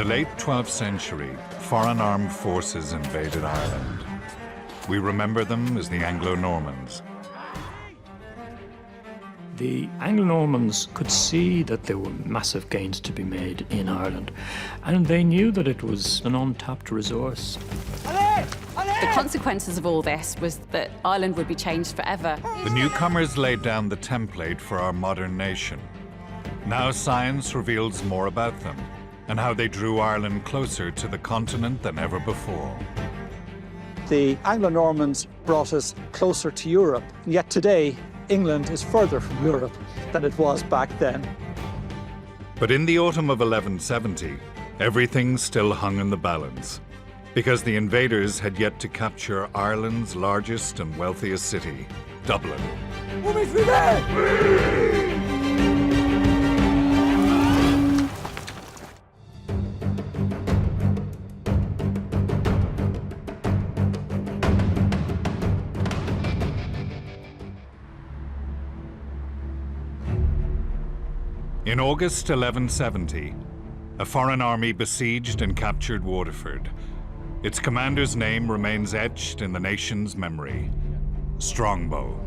the late 12th century, foreign armed forces invaded Ireland. We remember them as the Anglo-Normans. The Anglo-Normans could see that there were massive gains to be made in Ireland, and they knew that it was an untapped resource. The consequences of all this was that Ireland would be changed forever. The newcomers laid down the template for our modern nation. Now science reveals more about them and how they drew Ireland closer to the continent than ever before. The Anglo-Normans brought us closer to Europe, yet today England is further from Europe than it was back then. But in the autumn of 1170, everything still hung in the balance, because the invaders had yet to capture Ireland's largest and wealthiest city, Dublin. In August 1170, a foreign army besieged and captured Waterford. Its commander's name remains etched in the nation's memory, Strongbow.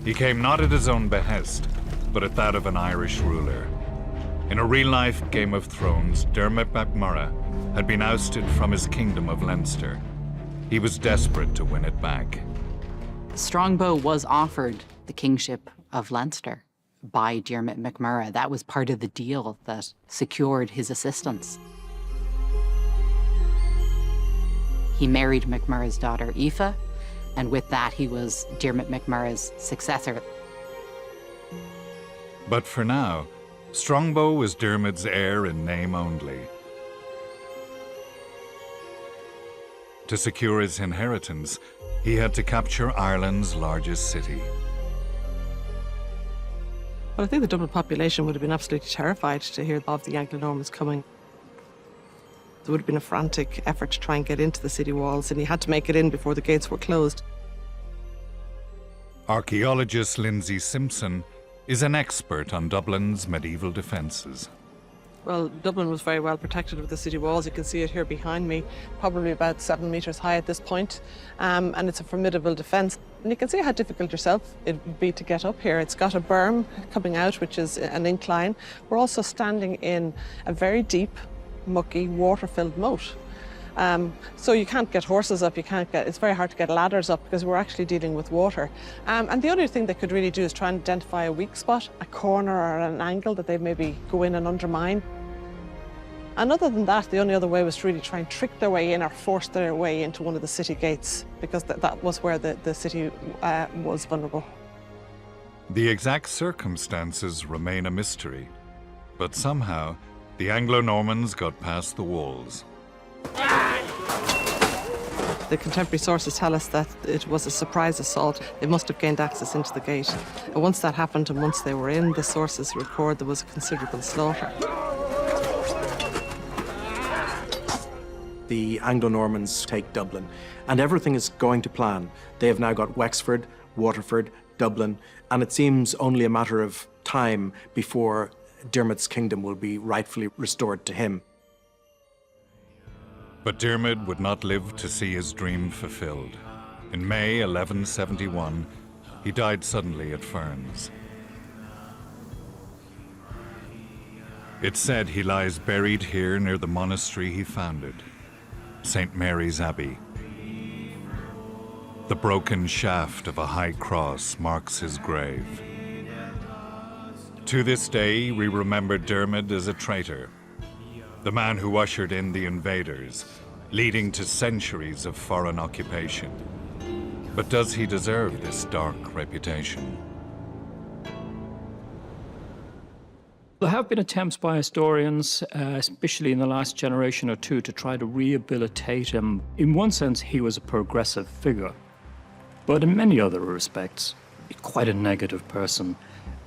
He came not at his own behest, but at that of an Irish ruler. In a real-life Game of Thrones, Dermot MacMurrough had been ousted from his kingdom of Leinster. He was desperate to win it back. Strongbow was offered the kingship of Leinster by Dermot MacMurrough. That was part of the deal that secured his assistance. He married MacMurrough's daughter, Aoife, and with that he was Dermot MacMurrough's successor. But for now, Strongbow was Dermot's heir in name only. To secure his inheritance, he had to capture Ireland's largest city. Well, I think the Dublin population would have been absolutely terrified to hear of the Anglo-Normans coming. There would have been a frantic effort to try and get into the city walls, and he had to make it in before the gates were closed. Archaeologist Lindsay Simpson is an expert on Dublin's medieval defences. Well, Dublin was very well protected with the city walls. You can see it here behind me, probably about 7 metres high at this point. And it's a formidable defence. And you can see how difficult yourself it would be to get up here. It's got a berm coming out, which is an incline. We're also standing in a very deep, mucky, water-filled moat. So you can't get horses up, it's very hard to get ladders up because we're actually dealing with water. And the only thing they could really do is try and identify a weak spot, a corner or an angle that they maybe go in and undermine. And other than that, the only other way was to really try and trick their way in or force their way into one of the city gates, because that was where the city was vulnerable. The exact circumstances remain a mystery, but somehow the Anglo-Normans got past the walls. The contemporary sources tell us that it was a surprise assault. They must have gained access into the gate. And once that happened and once they were in, the sources record there was considerable slaughter. The Anglo-Normans take Dublin, and everything is going to plan. They have now got Wexford, Waterford, Dublin, and it seems only a matter of time before Dermot's kingdom will be rightfully restored to him. But Dermot would not live to see his dream fulfilled. In May 1171, he died suddenly at Ferns. It's said he lies buried here near the monastery he founded, St. Mary's Abbey. The broken shaft of a high cross marks his grave. To this day, we remember Dermot as a traitor, the man who ushered in the invaders, leading to centuries of foreign occupation. But does he deserve this dark reputation? There have been attempts by historians, especially in the last generation or two, to try to rehabilitate him. In one sense, he was a progressive figure, but in many other respects, quite a negative person,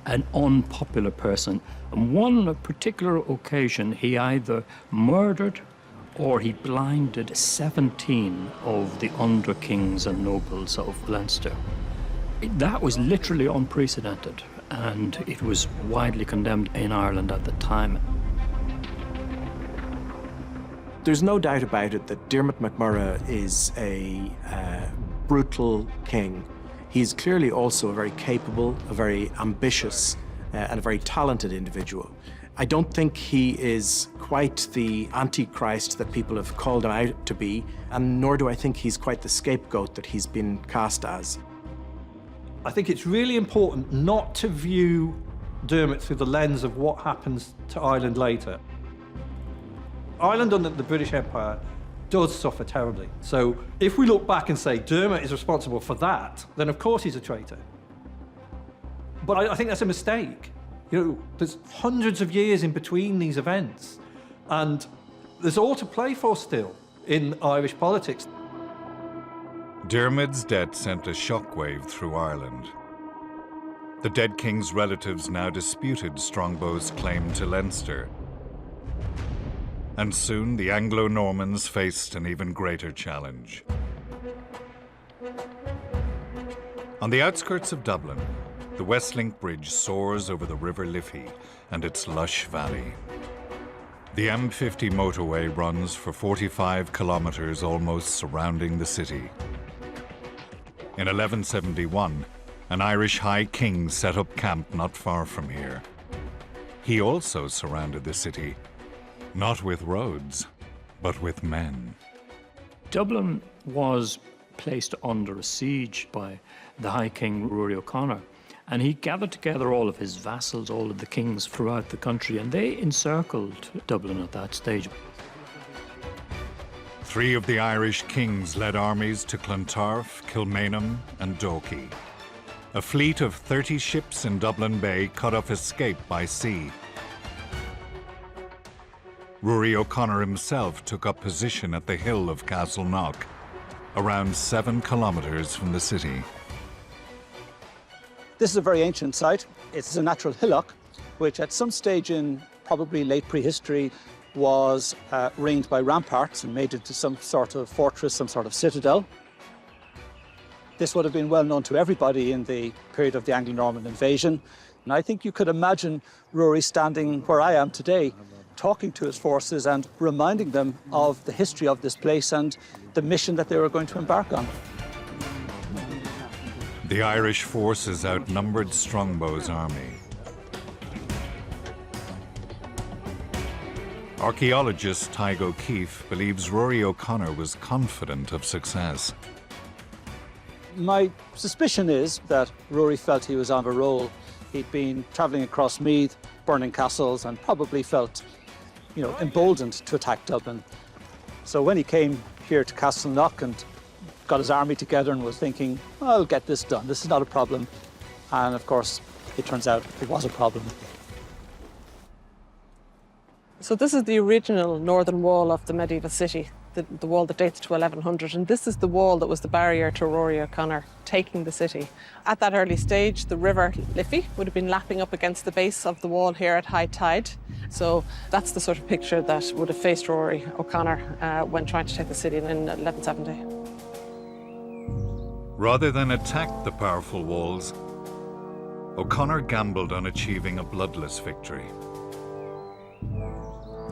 an unpopular person. On one particular occasion, he either murdered or he blinded 17 of the under-kings and nobles of Leinster. That was literally unprecedented, and it was widely condemned in Ireland at the time. There's no doubt about it that Diarmaid MacMurrough is a brutal king. He's clearly also a very capable, a very ambitious, and a very talented individual. I don't think he is quite the antichrist that people have called him out to be, and nor do I think he's quite the scapegoat that he's been cast as. I think it's really important not to view Diarmaid through the lens of what happens to Ireland later. Ireland under the British Empire does suffer terribly. So if we look back and say Diarmaid is responsible for that, then of course he's a traitor. But I think that's a mistake. You know, there's hundreds of years in between these events, and there's all to play for still in Irish politics. Diarmaid's death sent a shockwave through Ireland. The dead king's relatives now disputed Strongbow's claim to Leinster. And soon the Anglo-Normans faced an even greater challenge. On the outskirts of Dublin, the Westlink Bridge soars over the River Liffey and its lush valley. The M50 motorway runs for 45 kilometers, almost surrounding the city. In 1171, an Irish High King set up camp not far from here. He also surrounded the city, not with roads, but with men. Dublin was placed under a siege by the High King Rory O'Connor, and he gathered together all of his vassals, all of the kings throughout the country, and they encircled Dublin at that stage. 3 of the Irish kings led armies to Clontarf, Kilmainham and Dalkey. A fleet of 30 ships in Dublin Bay cut off escape by sea. Rory O'Connor himself took up position at the hill of Castleknock, around 7 kilometers from the city. This is a very ancient site. It's a natural hillock, which at some stage in probably late prehistory was ringed by ramparts and made into some sort of fortress, some sort of citadel. This would have been well known to everybody in the period of the Anglo-Norman invasion. And I think you could imagine Rory standing where I am today, talking to his forces and reminding them of the history of this place and the mission that they were going to embark on. The Irish forces outnumbered Strongbow's army. Archaeologist Tyge O'Keefe believes Rory O'Connor was confident of success. My suspicion is that Rory felt he was on a roll. He'd been travelling across Meath, burning castles, and probably felt, emboldened to attack Dublin. So when he came here to Castleknock and got his army together and was thinking, I'll get this done, this is not a problem. And of course, it turns out it was a problem. So this is the original northern wall of the medieval city, the wall that dates to 1100, and this is the wall that was the barrier to Rory O'Connor taking the city. At that early stage, the River Liffey would have been lapping up against the base of the wall here at high tide. So that's the sort of picture that would have faced Rory O'Connor when trying to take the city in 1170. Rather than attack the powerful walls, O'Connor gambled on achieving a bloodless victory.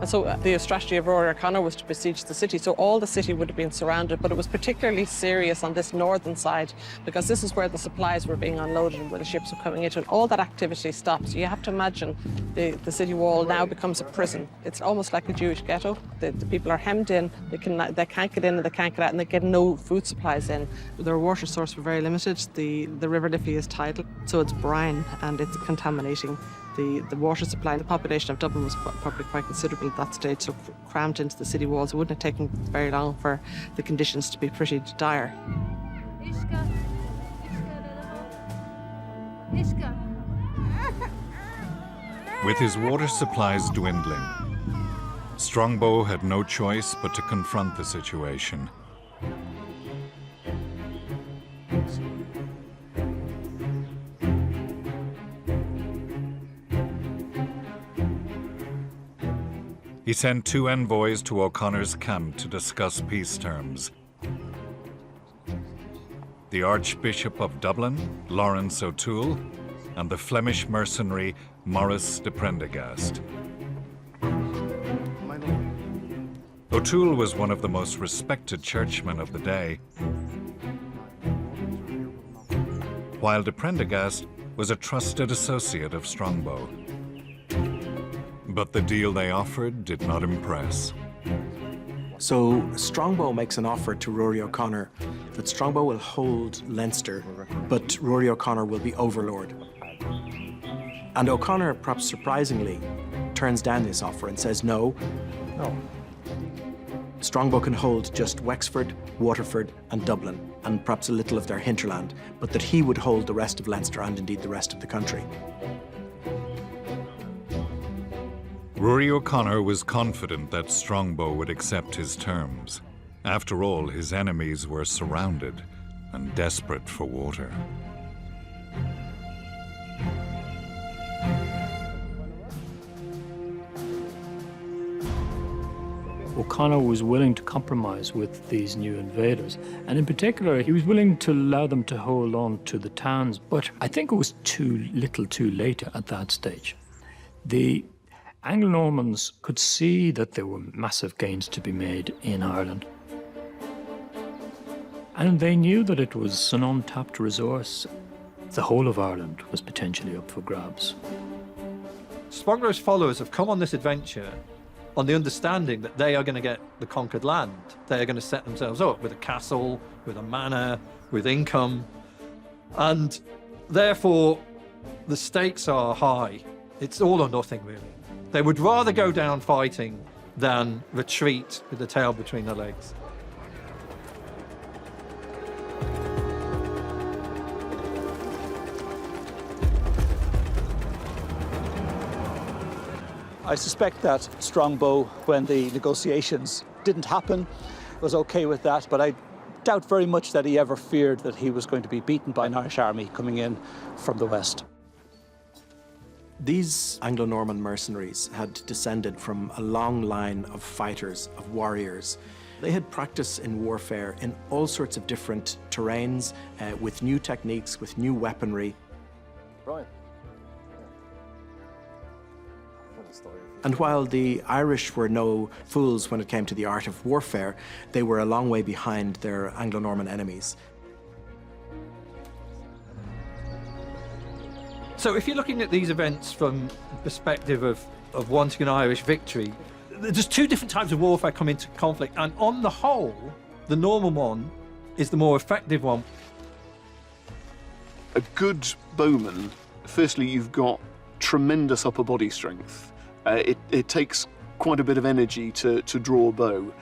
And so the strategy of Rory O'Connor was to besiege the city, so all the city would have been surrounded, but it was particularly serious on this northern side because this is where the supplies were being unloaded and where the ships were coming into, and all that activity stopped. So you have to imagine the city wall now becomes a prison. It's almost like a Jewish ghetto. The people are hemmed in, they can't get in and they can't get out, and they get no food supplies in. Their water source were very limited. The River Liffey is tidal, so it's brine and it's contaminating the water supply. The population of Dublin was probably quite considerable at that stage, so crammed into the city walls. It wouldn't have taken very long for the conditions to be pretty dire. With his water supplies dwindling, Strongbow had no choice but to confront the situation. He sent 2 envoys to O'Connor's camp to discuss peace terms. The Archbishop of Dublin, Lawrence O'Toole, and the Flemish mercenary Maurice de Prendergast. O'Toole was one of the most respected churchmen of the day, while de Prendergast was a trusted associate of Strongbow. But the deal they offered did not impress. So Strongbow makes an offer to Rory O'Connor that Strongbow will hold Leinster, but Rory O'Connor will be overlord. And O'Connor, perhaps surprisingly, turns down this offer and says no. Strongbow can hold just Wexford, Waterford and Dublin, and perhaps a little of their hinterland, but that he would hold the rest of Leinster and indeed the rest of the country. Rory O'Connor was confident that Strongbow would accept his terms. After all, his enemies were surrounded and desperate for water. O'Connor was willing to compromise with these new invaders, and in particular, he was willing to allow them to hold on to the towns, but I think it was too little too late at that stage. The Anglo-Normans could see that there were massive gains to be made in Ireland. And they knew that it was an untapped resource. The whole of Ireland was potentially up for grabs. Strongbow's followers have come on this adventure on the understanding that they are going to get the conquered land. They are going to set themselves up with a castle, with a manor, with income. And therefore, the stakes are high. It's all or nothing, really. They would rather go down fighting than retreat with the tail between their legs. I suspect that Strongbow, when the negotiations didn't happen, was okay with that, but I doubt very much that he ever feared that he was going to be beaten by an Irish army coming in from the west. These Anglo-Norman mercenaries had descended from a long line of fighters, of warriors. They had practice in warfare in all sorts of different terrains, with new techniques, with new weaponry. Right. And while the Irish were no fools when it came to the art of warfare, they were a long way behind their Anglo-Norman enemies. So if you're looking at these events from the perspective of wanting an Irish victory, there's two different types of warfare come into conflict, and on the whole, the normal one is the more effective one. A good bowman, firstly, you've got tremendous upper body strength. It takes quite a bit of energy to draw a bow.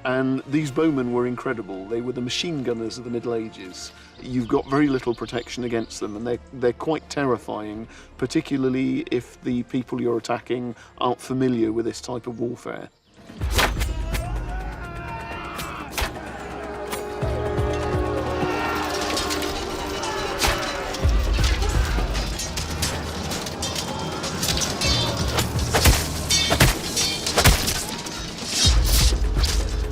And these bowmen were incredible. They were the machine gunners of the Middle Ages. You've got very little protection against them, and they're quite terrifying, particularly if the people you're attacking aren't familiar with this type of warfare.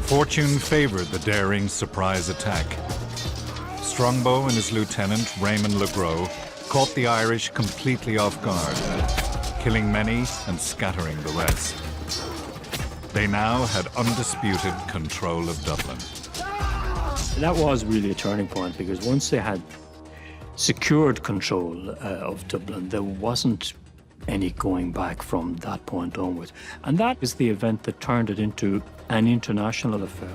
Fortune favored the daring surprise attack. Strongbow and his lieutenant, Raymond le Gros, caught the Irish completely off guard, killing many and scattering the rest. They now had undisputed control of Dublin. That was really a turning point, because once they had secured control of Dublin, there wasn't any going back from that point onwards. And that is the event that turned it into an international affair.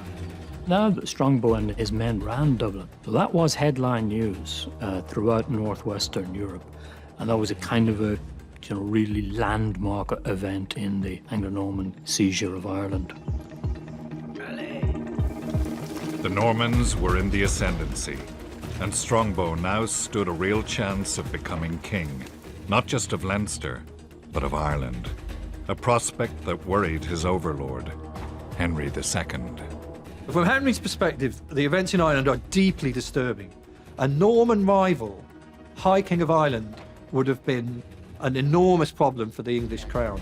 Now Strongbow and his men ran Dublin. So that was headline news throughout northwestern Europe. And that was a kind of a really landmark event in the Anglo-Norman seizure of Ireland. The Normans were in the ascendancy, and Strongbow now stood a real chance of becoming king, not just of Leinster, but of Ireland, a prospect that worried his overlord, Henry II. From Henry's perspective, the events in Ireland are deeply disturbing. A Norman rival, High King of Ireland, would have been an enormous problem for the English crown.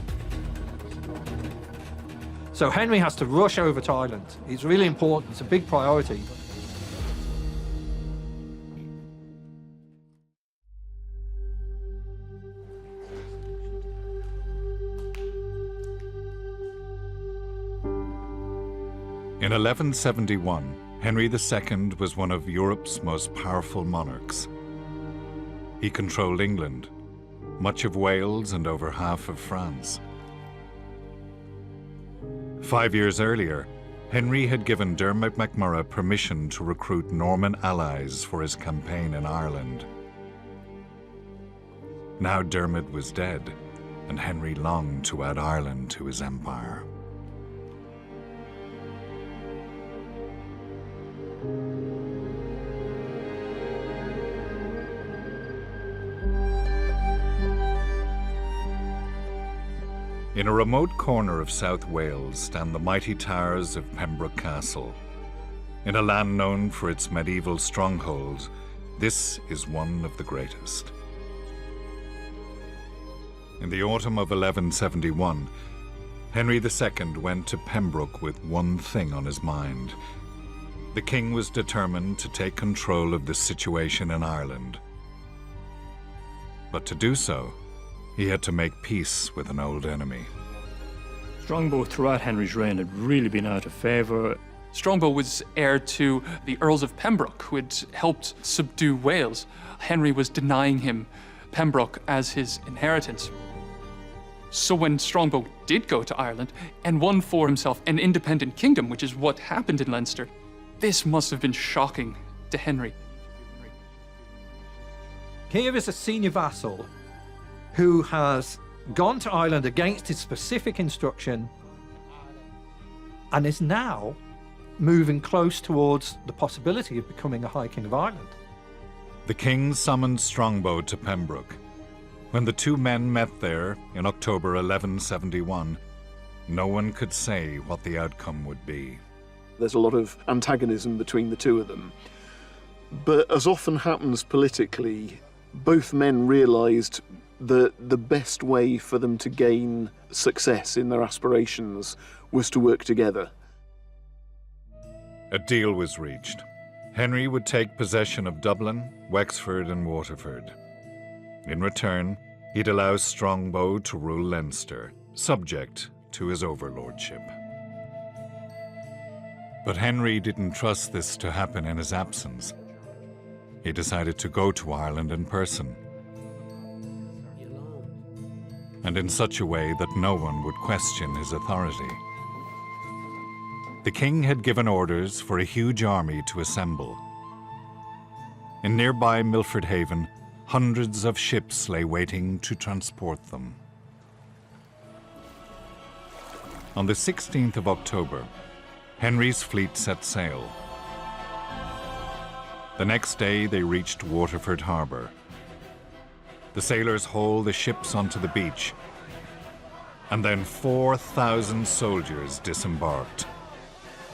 So Henry has to rush over to Ireland. It's really important, it's a big priority. In 1171, Henry II was one of Europe's most powerful monarchs. He controlled England, much of Wales and over half of France. 5 years earlier, Henry had given Dermot McMurrough permission to recruit Norman allies for his campaign in Ireland. Now Dermot was dead, and Henry longed to add Ireland to his empire. In a remote corner of South Wales stand the mighty towers of Pembroke Castle. In a land known for its medieval strongholds, this is one of the greatest. In the autumn of 1171, Henry II went to Pembroke with one thing on his mind. The king was determined to take control of the situation in Ireland. But to do so, he had to make peace with an old enemy. Strongbow throughout Henry's reign had really been out of favour. Strongbow was heir to the Earls of Pembroke, who had helped subdue Wales. Henry was denying him Pembroke as his inheritance. So when Strongbow did go to Ireland and won for himself an independent kingdom, which is what happened in Leinster, this must have been shocking to Henry. Here is a senior vassal who has gone to Ireland against his specific instruction and is now moving close towards the possibility of becoming a High King of Ireland. The king summoned Strongbow to Pembroke. When the two men met there in October 1171, no one could say what the outcome would be. There's a lot of antagonism between the two of them. But as often happens politically, both men realised that the best way for them to gain success in their aspirations was to work together. A deal was reached. Henry would take possession of Dublin, Wexford and Waterford. In return, he'd allow Strongbow to rule Leinster, subject to his overlordship. But Henry didn't trust this to happen in his absence. He decided to go to Ireland in person, and in such a way that no one would question his authority. The king had given orders for a huge army to assemble. In nearby Milford Haven, hundreds of ships lay waiting to transport them. On the 16th of October, Henry's fleet set sail. The next day, they reached Waterford Harbour. The sailors hauled the ships onto the beach, and then 4,000 soldiers disembarked.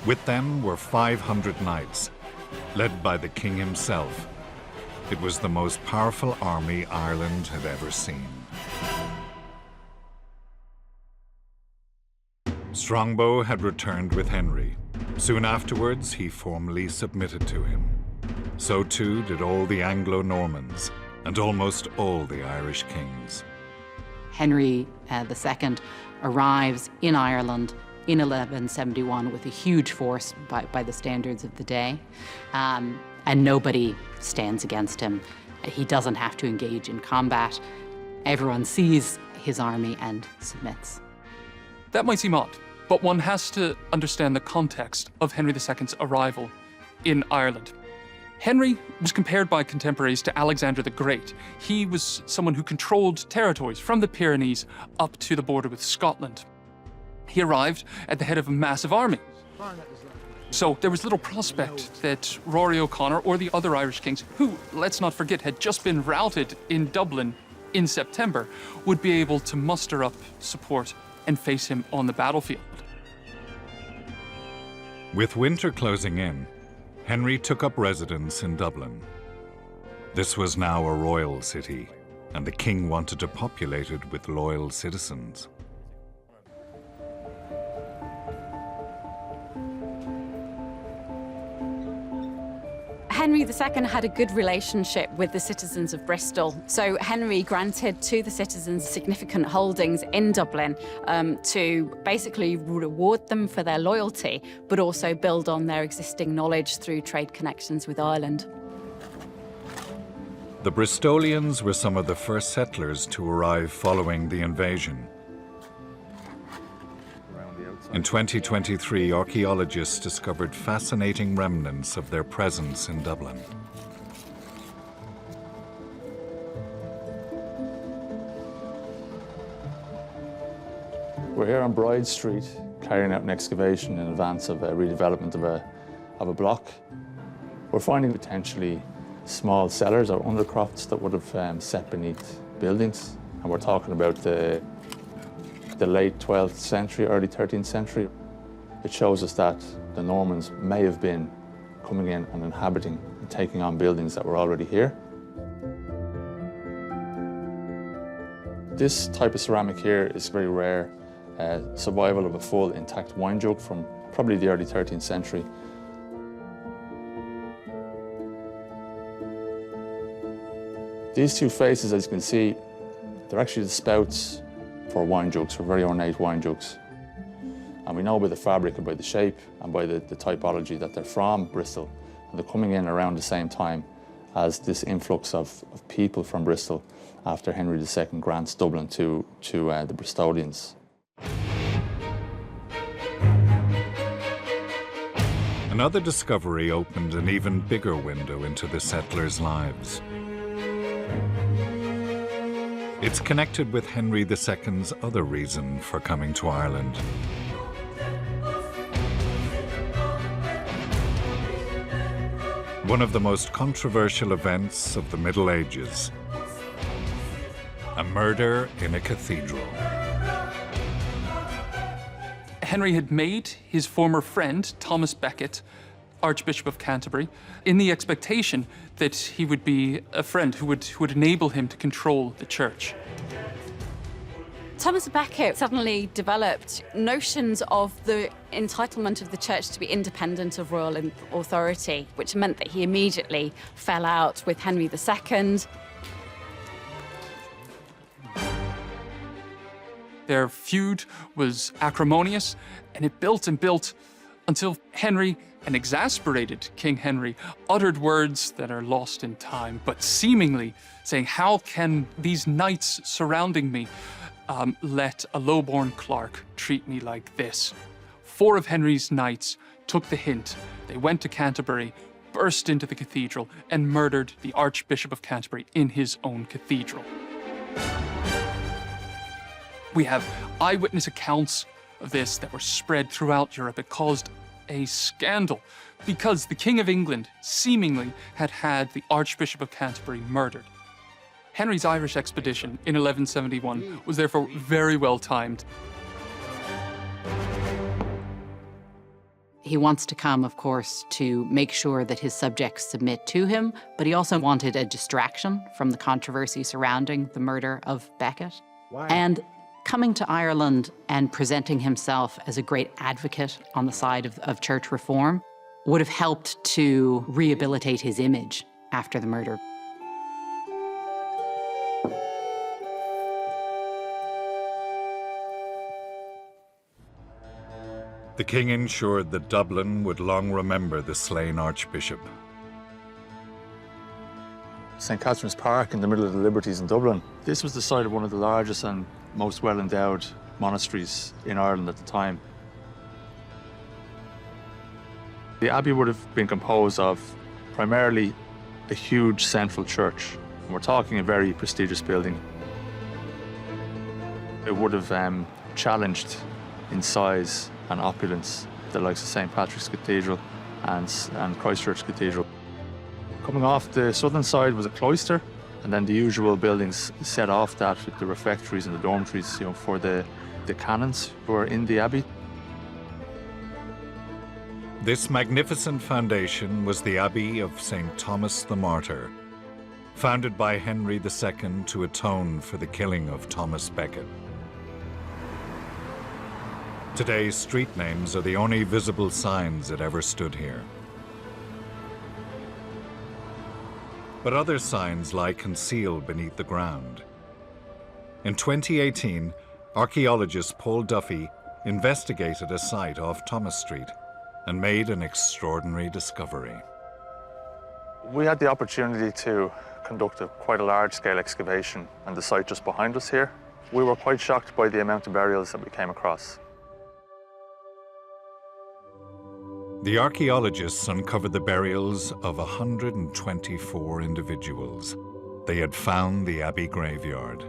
With them were 500 knights, led by the king himself. It was the most powerful army Ireland had ever seen. Strongbow had returned with Henry. Soon afterwards, he formally submitted to him. So too did all the Anglo-Normans and almost all the Irish kings. Henry II arrives in Ireland in 1171 with a huge force by the standards of the day, and nobody stands against him. He doesn't have to engage in combat. Everyone sees his army and submits. That might seem odd, but one has to understand the context of Henry II's arrival in Ireland. Henry was compared by contemporaries to Alexander the Great. He was someone who controlled territories from the Pyrenees up to the border with Scotland. He arrived at the head of a massive army. So there was little prospect that Rory O'Connor or the other Irish kings, who, let's not forget, had just been routed in Dublin in September, would be able to muster up support and face him on the battlefield. With winter closing in, Henry took up residence in Dublin. This was now a royal city, and the king wanted to populate it with loyal citizens. Henry II had a good relationship with the citizens of Bristol. So Henry granted to the citizens significant holdings in Dublin to basically reward them for their loyalty, but also build on their existing knowledge through trade connections with Ireland. The Bristolians were some of the first settlers to arrive following the invasion. In 2023, archaeologists discovered fascinating remnants of their presence in Dublin. We're here on Bride Street, carrying out an excavation in advance of a redevelopment of a block. We're finding potentially small cellars or undercrofts that would have set beneath buildings. And we're talking about the late 12th century, early 13th century. It shows us that the Normans may have been coming in and inhabiting and taking on buildings that were already here. This type of ceramic here is very rare. Survival of a full intact wine jug from probably the early 13th century. These two faces, as you can see, they're actually the spouts for wine jugs, for very ornate wine jugs. And we know by the fabric and by the shape and by the typology that they're from Bristol. And they're coming in around the same time as this influx of people from Bristol after Henry II grants Dublin to the Bristolians. Another discovery opened an even bigger window into the settlers' lives. It's connected with Henry II's other reason for coming to Ireland. One of the most controversial events of the Middle Ages. A murder in a cathedral. Henry had made his former friend, Thomas Becket, Archbishop of Canterbury, in the expectation that he would be a friend who would enable him to control the church. Thomas Becket suddenly developed notions of the entitlement of the church to be independent of royal authority, which meant that he immediately fell out with Henry II. Their feud was acrimonious, and it built and built until Henry, an exasperated King Henry, uttered words that are lost in time, but seemingly saying, how can these knights surrounding me let a low-born clerk treat me like this? 4 of Henry's knights took the hint. They went to Canterbury, burst into the cathedral, and murdered the Archbishop of Canterbury in his own cathedral. We have eyewitness accounts of this that were spread throughout Europe. It caused a scandal because the King of England seemingly had had the Archbishop of Canterbury murdered. Henry's Irish expedition in 1171 was therefore very well timed. He wants to come, of course, to make sure that his subjects submit to him, but he also wanted a distraction from the controversy surrounding the murder of Becket. Wow. And coming to Ireland and presenting himself as a great advocate on the side of church reform would have helped to rehabilitate his image after the murder. The king ensured that Dublin would long remember the slain archbishop. St. Catherine's Park in the middle of the Liberties in Dublin. This was the site of one of the largest and most well-endowed monasteries in Ireland at the time. The abbey would have been composed of primarily a huge central church. We're talking a very prestigious building. It would have challenged in size and opulence the likes of St. Patrick's Cathedral and Christchurch Cathedral. Coming off the southern side was a cloister, and then the usual buildings set off that with the refectories and the dormitories, for the canons who are in the abbey. This magnificent foundation was the Abbey of St. Thomas the Martyr, founded by Henry II to atone for the killing of Thomas Becket. Today's street names are the only visible signs it ever stood here. but other signs lie concealed beneath the ground. In 2018, archaeologist Paul Duffy investigated a site off Thomas Street and made an extraordinary discovery. We had the opportunity to conduct quite a large-scale excavation on the site just behind us here. We were quite shocked by the amount of burials that we came across. The archaeologists uncovered the burials of 124 individuals. They had found the Abbey graveyard.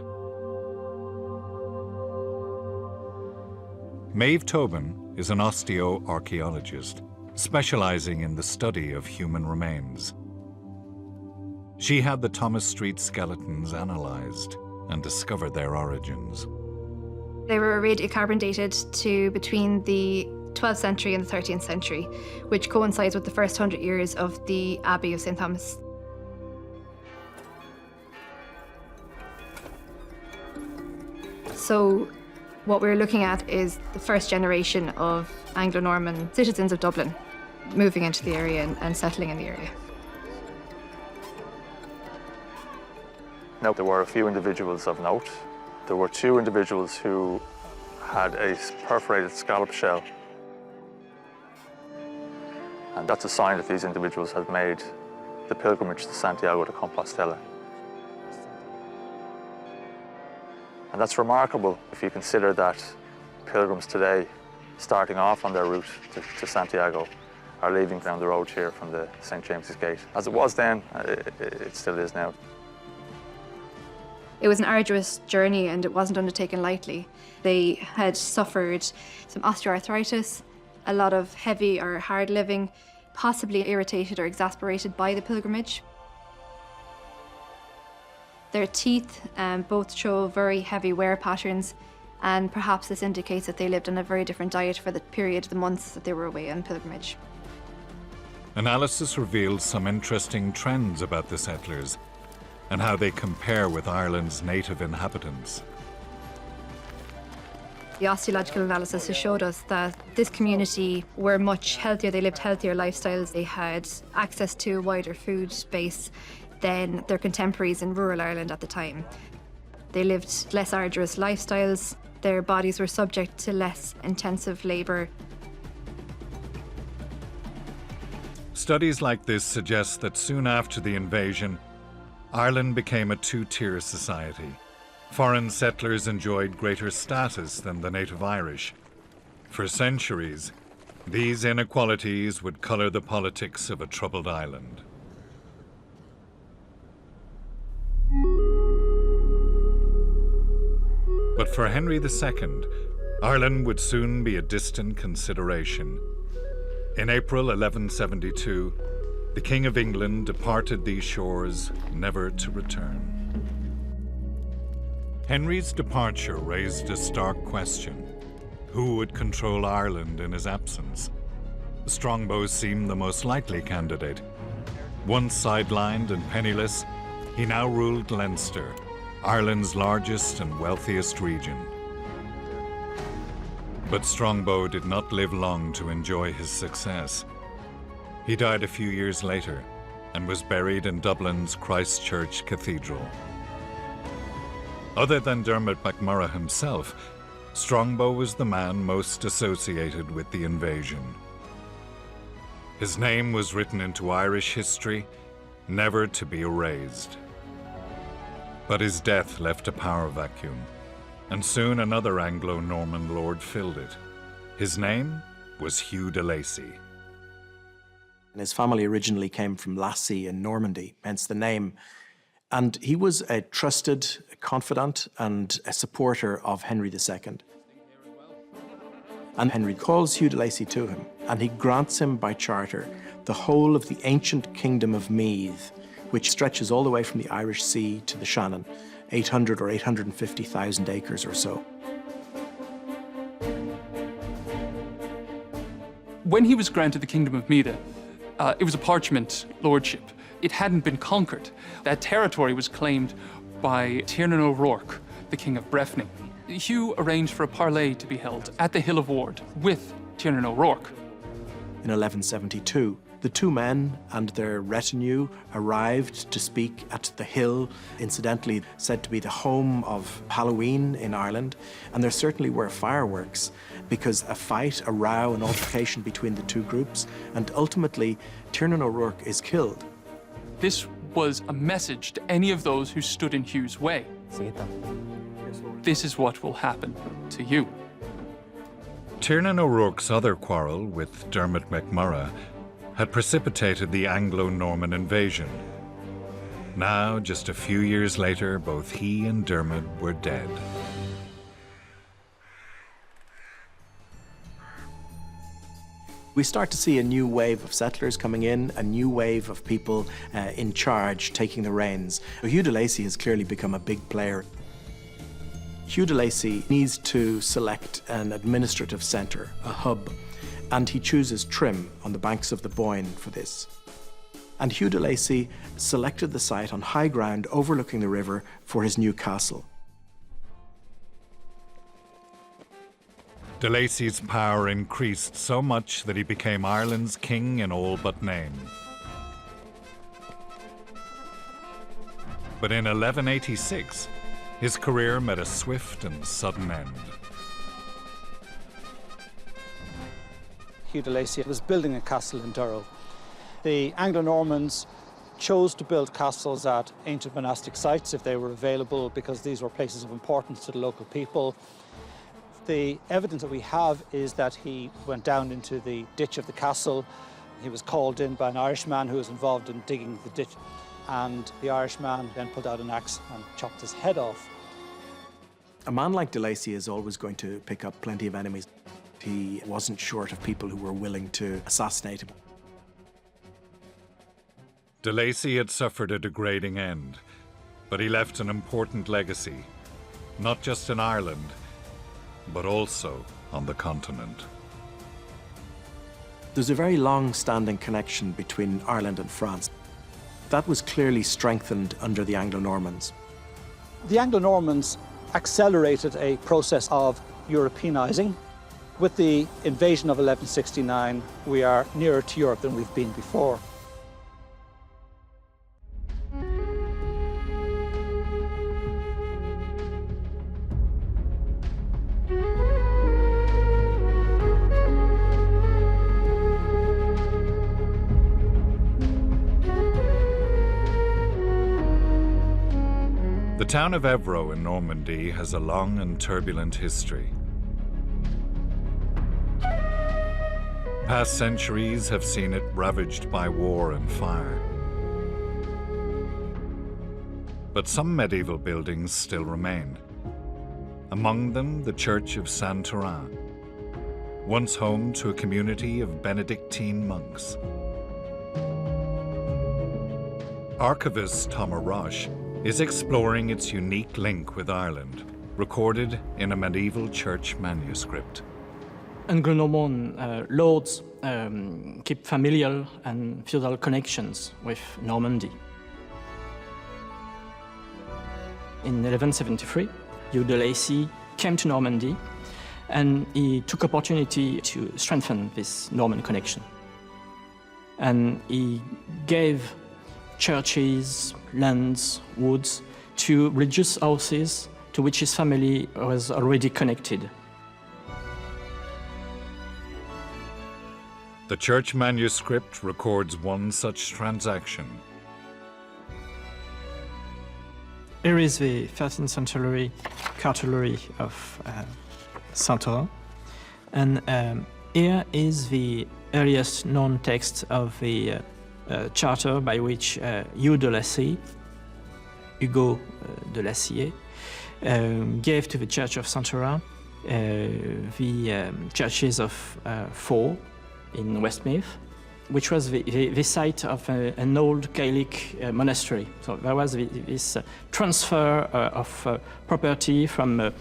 Maeve Tobin is an osteoarchaeologist, specializing in the study of human remains. She had the Thomas Street skeletons analyzed and discovered their origins. They were radiocarbon dated to between the 12th century and the 13th century, which coincides with the first 100 years of the Abbey of St. Thomas. So what we're looking at is the first generation of Anglo-Norman citizens of Dublin moving into the area and settling in the area. Now, there were a few individuals of note. There were 2 individuals who had a perforated scallop shell. And that's a sign that these individuals had made the pilgrimage to Santiago de Compostela. And that's remarkable if you consider that pilgrims today, starting off on their route to Santiago, are leaving down the road here from the St. James's Gate. As it was then, it still is now. It was an arduous journey and it wasn't undertaken lightly. They had suffered some osteoarthritis, a lot of heavy or hard living, possibly irritated or exasperated by the pilgrimage. Their teeth both show very heavy wear patterns, and perhaps this indicates that they lived on a very different diet for the period, the months that they were away on pilgrimage. Analysis reveals some interesting trends about the settlers and how they compare with Ireland's native inhabitants. The osteological analysis has showed us that this community were much healthier. They lived healthier lifestyles. They had access to a wider food base than their contemporaries in rural Ireland at the time. They lived less arduous lifestyles. Their bodies were subject to less intensive labour. Studies like this suggest that soon after the invasion, Ireland became a 2-tier society. Foreign settlers enjoyed greater status than the native Irish. For centuries, these inequalities would colour the politics of a troubled island. But for Henry II, Ireland would soon be a distant consideration. In April 1172, the King of England departed these shores, never to return. Henry's departure raised a stark question. Who would control Ireland in his absence? Strongbow seemed the most likely candidate. Once sidelined and penniless, he now ruled Leinster, Ireland's largest and wealthiest region. But Strongbow did not live long to enjoy his success. He died a few years later and was buried in Dublin's Christ Church Cathedral. Other than Dermot MacMurrough himself, Strongbow was the man most associated with the invasion. His name was written into Irish history, never to be erased. But his death left a power vacuum, and soon another Anglo-Norman lord filled it. His name was Hugh de Lacy. And his family originally came from Lacy in Normandy, hence the name. And he was a trusted confidant and a supporter of Henry II. And Henry calls Hugh de Lacy to him, and he grants him by charter the whole of the ancient kingdom of Meath, which stretches all the way from the Irish Sea to the Shannon, 800 or 850,000 acres or so. When he was granted the Kingdom of Meath, it was a parchment lordship. It hadn't been conquered. That territory was claimed by Tiernan O'Rourke, the King of Breffni. Hugh arranged for a parley to be held at the Hill of Ward with Tiernan O'Rourke. In 1172, The two men and their retinue arrived to speak at the hill, incidentally said to be the home of Halloween in Ireland, and there certainly were fireworks because a fight, a row, an altercation between the two groups, and ultimately Tiernan O'Rourke is killed. This was a message to any of those who stood in Hugh's way. This is what will happen to you. Tiernan O'Rourke's other quarrel with Dermot MacMurrough had precipitated the Anglo-Norman invasion. Now, just a few years later, both he and Dermot were dead. We start to see a new wave of settlers coming in, a new wave of people in charge, taking the reins. Hugh de Lacy has clearly become a big player. Hugh de Lacy needs to select an administrative centre, a hub, and he chooses Trim on the banks of the Boyne for this. And Hugh de Lacy selected the site on high ground overlooking the river for his new castle. De Lacy's power increased so much that he became Ireland's king in all but name. But in 1186, his career met a swift and sudden end. Hugh de Lacy was building a castle in Durrow. The Anglo-Normans chose to build castles at ancient monastic sites if they were available, because these were places of importance to the local people. The evidence that we have is that he went down into the ditch of the castle. He was called in by an Irishman who was involved in digging the ditch, and the Irishman then pulled out an axe and chopped his head off. A man like de Lacy is always going to pick up plenty of enemies. He wasn't short of people who were willing to assassinate him. De Lacy had suffered a degrading end, but he left an important legacy, not just in Ireland, but also on the continent. There's a very long-standing connection between Ireland and France. That was clearly strengthened under the Anglo-Normans. The Anglo-Normans accelerated a process of Europeanizing. With the invasion of 1169, we are nearer to Europe than we've been before. The town of Évreux in Normandy has a long and turbulent history. Past centuries have seen it ravaged by war and fire. But some medieval buildings still remain. Among them, the Church of Saint-Turin, once home to a community of Benedictine monks. Archivist Thomas Roche is exploring its unique link with Ireland, recorded in a medieval church manuscript. Anglo-Norman lords keep familial and feudal connections with Normandy. In 1173, Hugh de Lacy came to Normandy, and he took opportunity to strengthen this Norman connection. And he gave churches, lands, woods to religious houses to which his family was already connected. The church manuscript records one such transaction. Here is the 13th century cartulary of Saint-Turin, and here is the earliest known text of the charter by which Hugh de Lacy, Hugo de Lacy, gave to the Church of Saint-Turin the churches of Faux in Westmeath, which was the site of an old Gaelic monastery. So there was this transfer of property from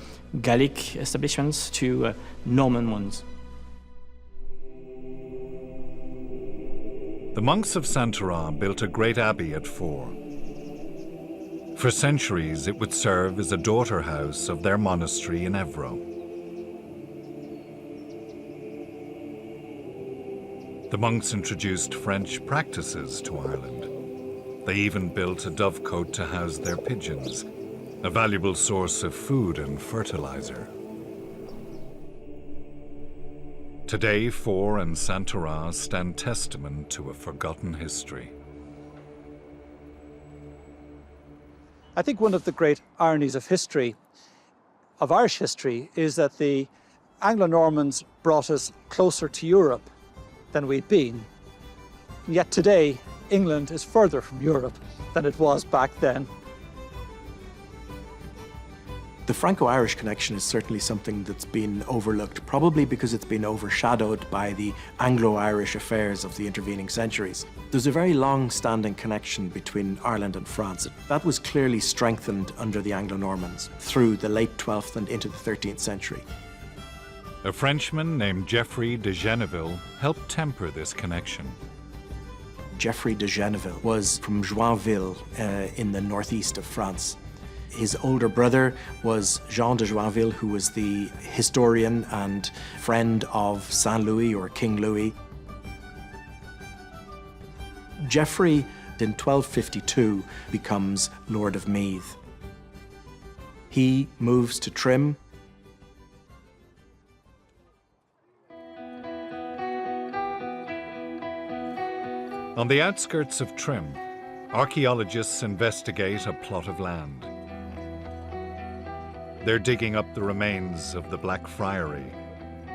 Gaelic establishments to Norman ones. The monks of Saint-Turin built a great abbey at Faux. For centuries, it would serve as a daughter house of their monastery in Évreux. The monks introduced French practices to Ireland. They even built a dovecote to house their pigeons, a valuable source of food and fertilizer. Today, Fore and Santarah stand testament to a forgotten history. I think one of the great ironies of history, of Irish history, is that the Anglo-Normans brought us closer to Europe than we'd been. Yet today, England is further from Europe than it was back then. The Franco-Irish connection is certainly something that's been overlooked, probably because it's been overshadowed by the Anglo-Irish affairs of the intervening centuries. There's a very long-standing connection between Ireland and France. That was clearly strengthened under the Anglo-Normans through the late 12th and into the 13th century. A Frenchman named Geoffrey de Geneville helped temper this connection. Geoffrey de Geneville was from Joinville in the northeast of France. His older brother was Jean de Joinville, who was the historian and friend of Saint Louis or King Louis. Geoffrey, in 1252, becomes Lord of Meath. He moves to Trim. On the outskirts of Trim, archaeologists investigate a plot of land. They're digging up the remains of the Black Friary,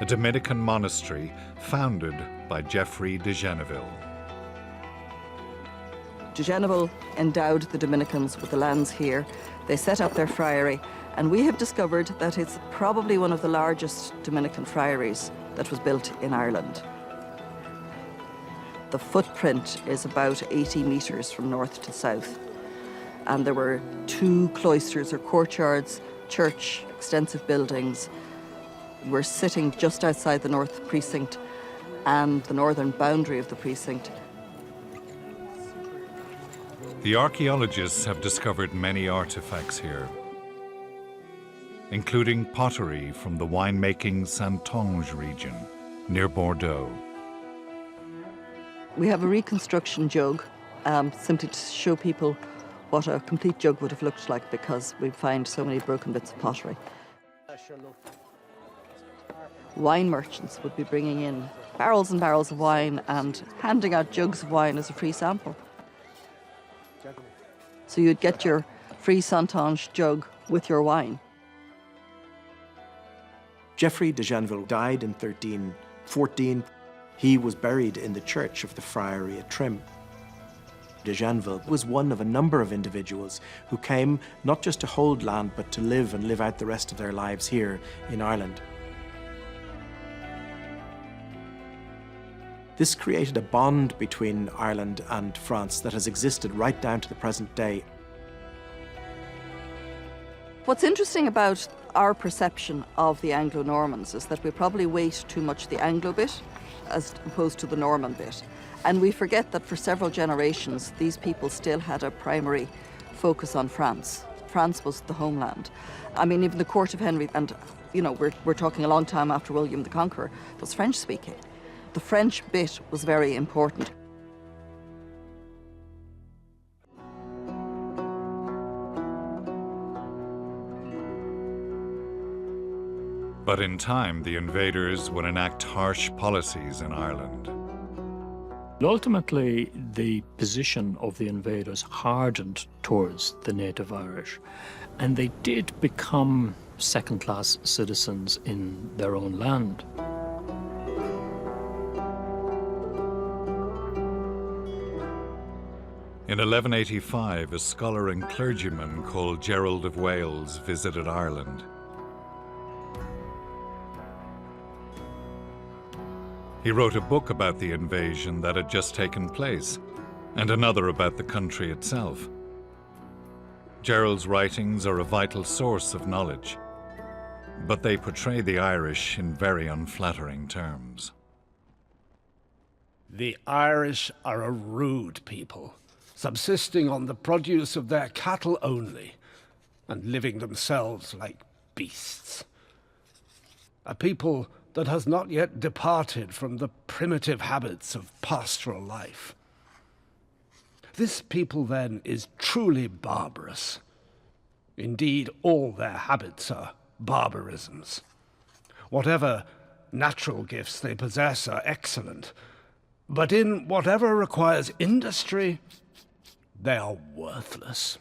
a Dominican monastery founded by Geoffrey de Geneville. De Geneville endowed the Dominicans with the lands here. They set up their friary, and we have discovered that it's probably one of the largest Dominican friaries that was built in Ireland. The footprint is about 80 metres from north to south, and there were 2 cloisters or courtyards, church, extensive buildings. We're sitting just outside the north precinct and the northern boundary of the precinct. The archaeologists have discovered many artifacts here, including pottery from the winemaking Saintonge region near Bordeaux. We have a reconstruction jug, simply to show people what a complete jug would have looked like, because we find so many broken bits of pottery. Wine merchants would be bringing in barrels and barrels of wine and handing out jugs of wine as a free sample. So you'd get your free Saintonge jug with your wine. Geoffrey de Geneville died in 1314. He was buried in the church of the friary at Trim. De Geneville was one of a number of individuals who came not just to hold land, but to live and live out the rest of their lives here in Ireland. This created a bond between Ireland and France that has existed right down to the present day. What's interesting about our perception of the Anglo-Normans is that we probably weight too much the Anglo bit as opposed to the Norman bit. And we forget that for several generations, these people still had a primary focus on France. France was the homeland. I mean, even the court of Henry, and you know, we're talking a long time after William the Conqueror, was French speaking. The French bit was very important. But in time, the invaders would enact harsh policies in Ireland. Ultimately, the position of the invaders hardened towards the native Irish, and they did become second-class citizens in their own land. In 1185, a scholar and clergyman called Gerald of Wales visited Ireland. He wrote a book about the invasion that had just taken place, and another about the country itself. Gerald's writings are a vital source of knowledge, but they portray the Irish in very unflattering terms. The Irish are a rude people, subsisting on the produce of their cattle only, and living themselves like beasts. A people that has not yet departed from the primitive habits of pastoral life. This people, then, is truly barbarous. Indeed, all their habits are barbarisms. Whatever natural gifts they possess are excellent, but in whatever requires industry, they are worthless.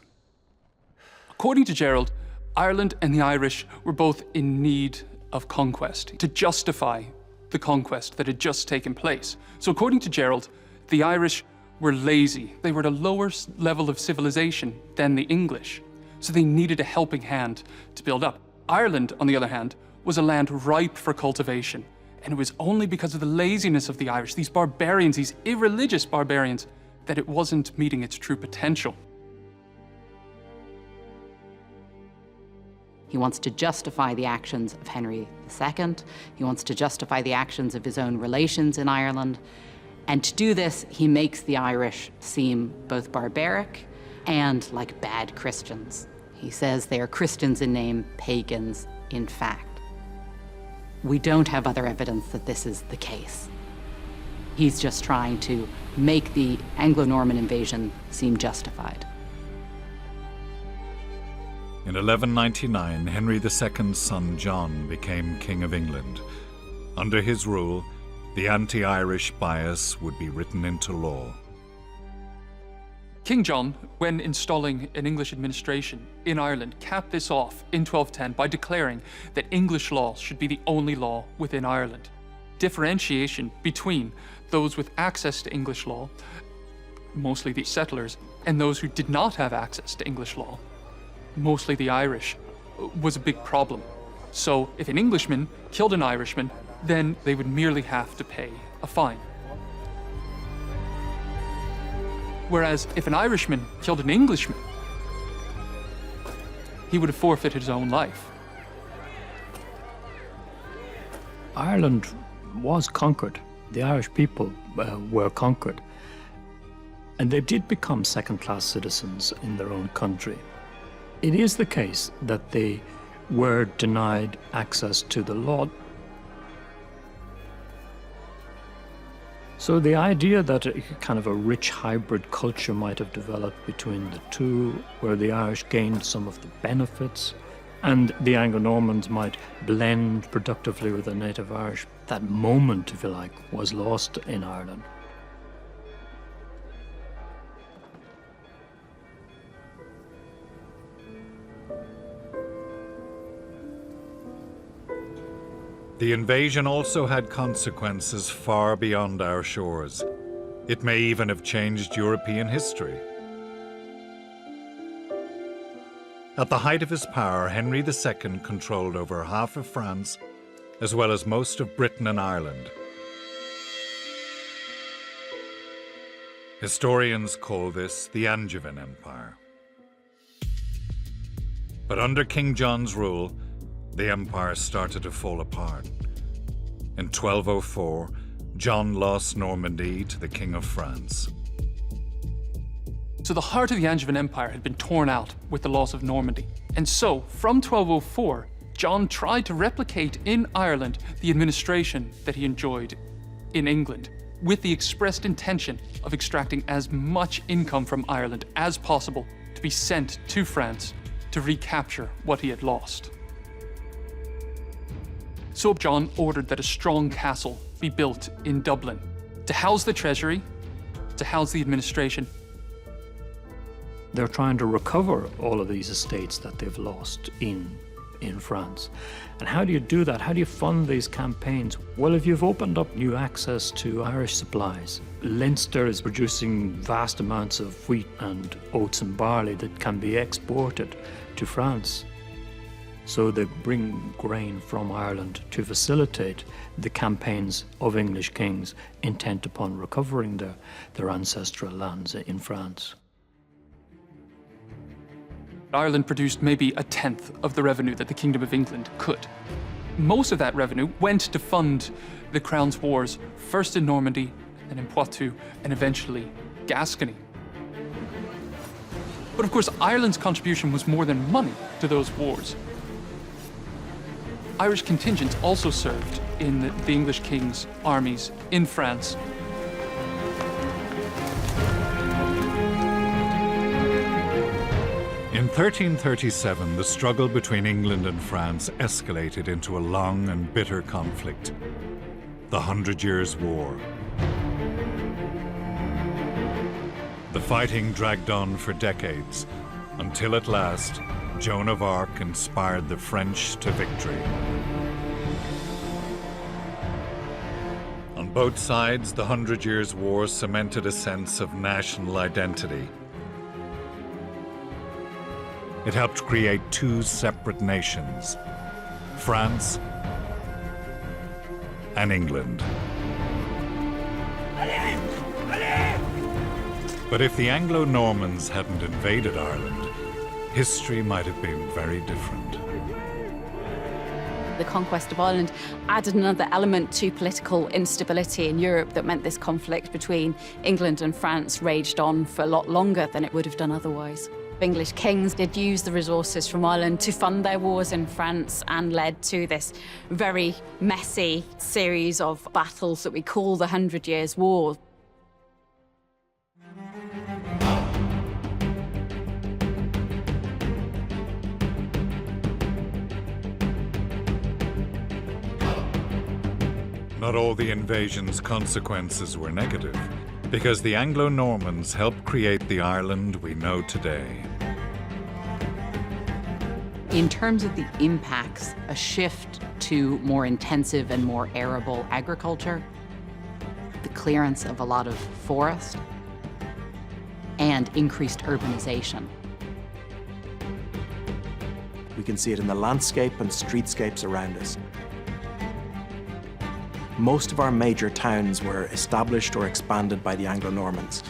According to Gerald, Ireland and the Irish were both in need of conquest to justify the conquest that had just taken place. So according to Gerald, the Irish were lazy. They were at a lower level of civilization than the English, so they needed a helping hand to build up. Ireland, on the other hand, was a land ripe for cultivation, and it was only because of the laziness of the Irish, these barbarians, these irreligious barbarians, that it wasn't meeting its true potential. He wants to justify the actions of Henry II. He wants to justify the actions of his own relations in Ireland. And to do this, he makes the Irish seem both barbaric and like bad Christians. He says they are Christians in name, pagans in fact. We don't have other evidence that this is the case. He's just trying to make the Anglo-Norman invasion seem justified. In 1199, Henry II's son John became King of England. Under his rule, the anti-Irish bias would be written into law. King John, when installing an English administration in Ireland, capped this off in 1210 by declaring that English law should be the only law within Ireland. Differentiation between those with access to English law, mostly the settlers, and those who did not have access to English law, mostly the Irish, was a big problem. So if an Englishman killed an Irishman, then they would merely have to pay a fine. Whereas if an Irishman killed an Englishman, he would have forfeited his own life. Ireland was conquered. The Irish people were conquered. And they did become second-class citizens in their own country. It is the case that they were denied access to the law. So the idea that a kind of a rich hybrid culture might have developed between the two, where the Irish gained some of the benefits, and the Anglo-Normans might blend productively with the native Irish, that moment, if you like, was lost in Ireland. The invasion also had consequences far beyond our shores. It may even have changed European history. At the height of his power, Henry II controlled over half of France, as well as most of Britain and Ireland. Historians call this the Angevin Empire. But under King John's rule, the empire started to fall apart. In 1204, John lost Normandy to the King of France. So the heart of the Angevin Empire had been torn out with the loss of Normandy. And so, from 1204, John tried to replicate in Ireland the administration that he enjoyed in England, with the expressed intention of extracting as much income from Ireland as possible to be sent to France to recapture what he had lost. So John ordered that a strong castle be built in Dublin to house the treasury, to house the administration. They're trying to recover all of these estates that they've lost in France. And how do you do that? How do you fund these campaigns? Well, if you've opened up new access to Irish supplies, Leinster is producing vast amounts of wheat and oats and barley that can be exported to France. So they bring grain from Ireland to facilitate the campaigns of English kings intent upon recovering their ancestral lands in France. Ireland produced maybe a tenth of the revenue that the Kingdom of England could. Most of that revenue went to fund the Crown's wars, first in Normandy, then in Poitou, and eventually Gascony. But of course, Ireland's contribution was more than money to those wars. Irish contingents also served in the English king's armies in France. In 1337, the struggle between England and France escalated into a long and bitter conflict, the 100 Years' War. The fighting dragged on for decades, until at last, Joan of Arc inspired the French to victory. On both sides, the 100 Years' War cemented a sense of national identity. It helped create two separate nations, France and England. But if the Anglo-Normans hadn't invaded Ireland, history might have been very different. The conquest of Ireland added another element to political instability in Europe that meant this conflict between England and France raged on for a lot longer than it would have done otherwise. English kings did use the resources from Ireland to fund their wars in France and led to this very messy series of battles that we call the 100 Years' War. Not all the invasion's consequences were negative, because the Anglo-Normans helped create the Ireland we know today. In terms of the impacts, a shift to more intensive and more arable agriculture, the clearance of a lot of forest, and increased urbanization. We can see it in the landscape and streetscapes around us. Most of our major towns were established or expanded by the Anglo-Normans.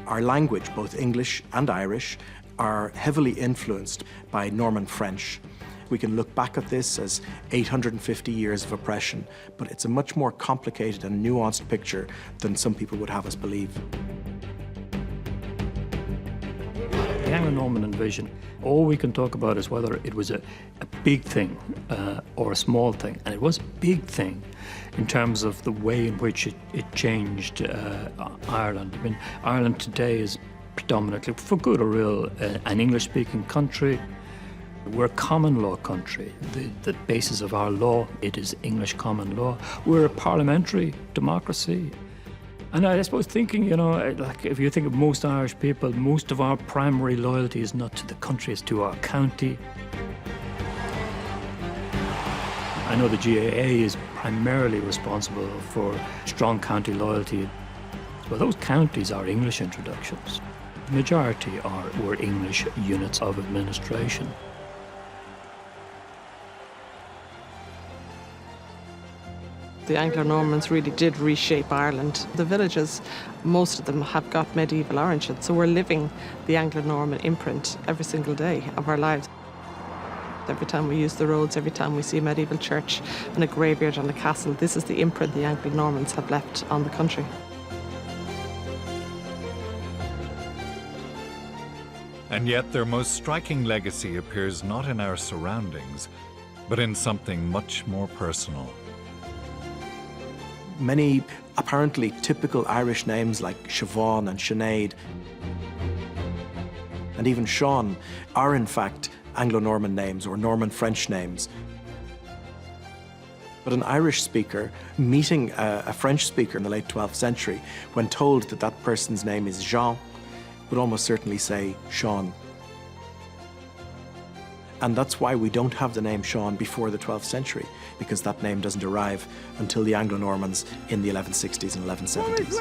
Our language, both English and Irish, are heavily influenced by Norman French. We can look back at this as 850 years of oppression, but it's a much more complicated and nuanced picture than some people would have us believe. The Anglo-Norman invasion, all we can talk about is whether it was a big thing or a small thing. And it was a big thing in terms of the way in which it changed Ireland. I mean, Ireland today is predominantly, for good or ill, an English-speaking country. We're a common law country. The basis of our law, it is English common law. We're a parliamentary democracy. And I suppose thinking, you know, like if you think of most Irish people, most of our primary loyalty is not to the country, it's to our county. I know the GAA is primarily responsible for strong county loyalty. Well, those counties are English introductions. The majority were English units of administration. The Anglo-Normans really did reshape Ireland. The villages, most of them have got medieval origins, so we're living the Anglo-Norman imprint every single day of our lives. Every time we use the roads, every time we see a medieval church and a graveyard and a castle, this is the imprint the Anglo-Normans have left on the country. And yet their most striking legacy appears not in our surroundings, but in something much more personal. Many apparently typical Irish names like Siobhan and Sinead and even Seán are in fact Anglo-Norman names or Norman French names. But an Irish speaker meeting a French speaker in the late 12th century, when told that that person's name is Jean, would almost certainly say Seán. And that's why we don't have the name Seán before the 12th century, because that name doesn't arrive until the Anglo-Normans in the 1160s and 1170s.